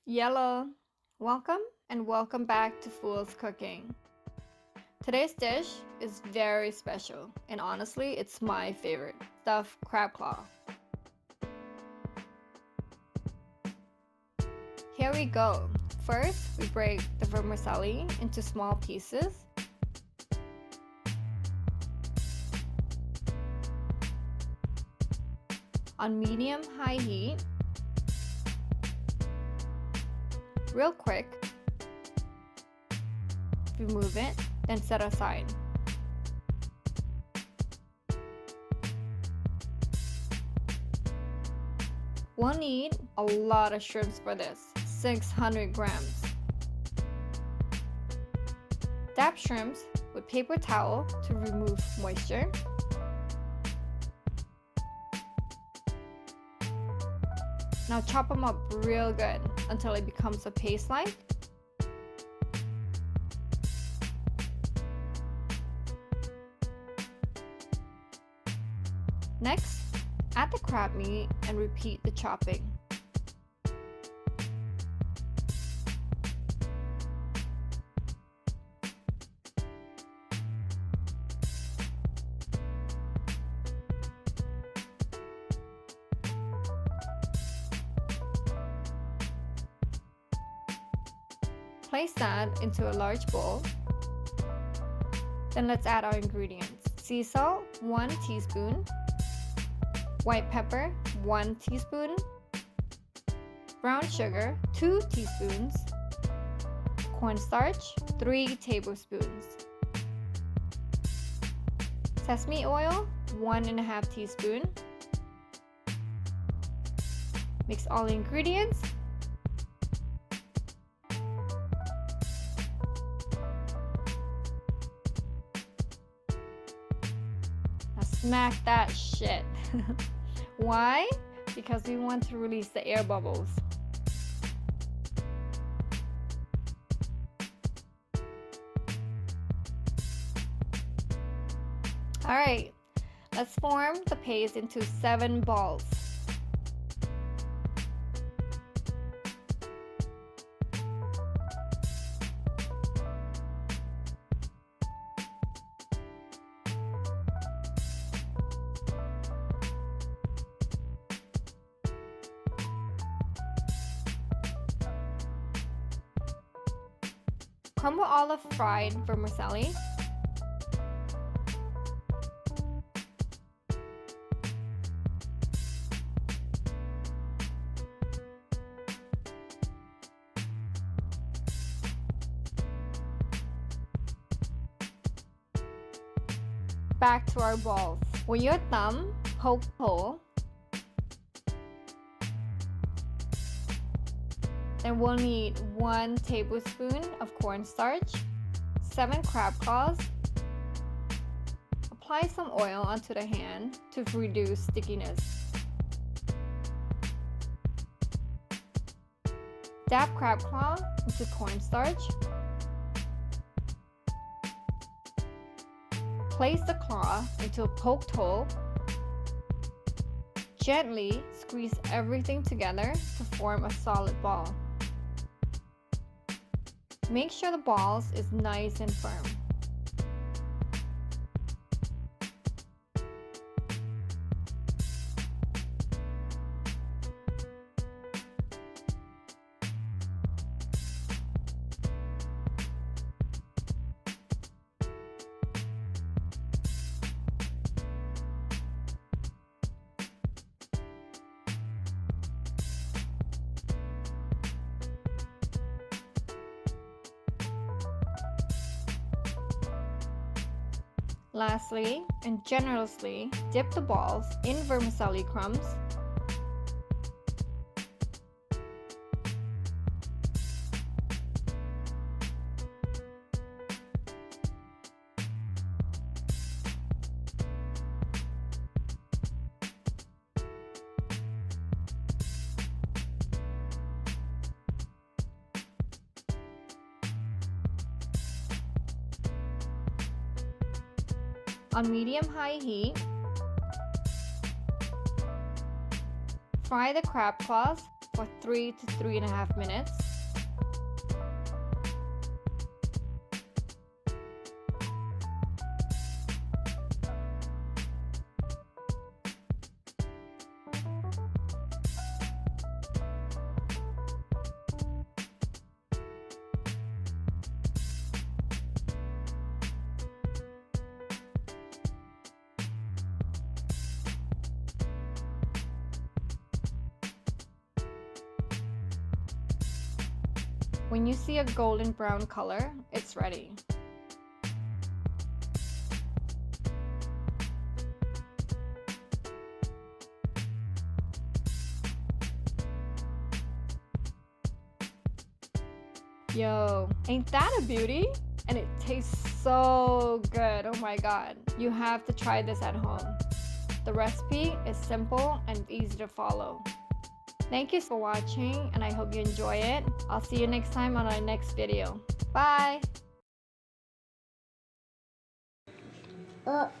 Yellow. Welcome back to Fool's Cooking. Today's dish is very special, and honestly, it's my favorite, stuffed crab claw. Here we go. First, we break the vermicelli into small pieces. On medium-high heat. Real quick. Remove it, then set aside. We'll need a lot of shrimps for this, 600 grams. Dab shrimps with paper towel to remove moisture. Now chop them up real good until it becomes a paste-like. Next, add the crab meat and repeat the chopping. Place that into a large bowl. Then let's add our ingredients. Sea salt, 1 teaspoon. White pepper, 1 teaspoon. Brown sugar, 2 teaspoons. Cornstarch, 3 tablespoons. Sesame oil, 1.5 teaspoon. Mix all the ingredients. Smack that shit. Why? Because we want to release the air bubbles. Alright, let's form the paste into 7 balls. Crumble all the fried vermicelli. Back to our balls. With your thumb, poke hole. Then we'll need 1 tablespoon of cornstarch, 7 crab claws. Apply some oil onto the hand to reduce stickiness. Dab crab claw into cornstarch. Place the claw into a poked hole. Gently squeeze everything together to form a solid ball. Make sure the balls is nice and firm. Lastly, and generously, dip the balls in vermicelli crumbs. On medium-high heat. Fry the crab claws for 3 to 3.5 minutes. When you see a golden brown color, it's ready. Yo, ain't that a beauty? And it tastes so good. Oh my god. You have to try this at home. The recipe is simple and easy to follow. Thank you for watching, and I hope you enjoy it. I'll see you next time on our next video. Bye! Oops.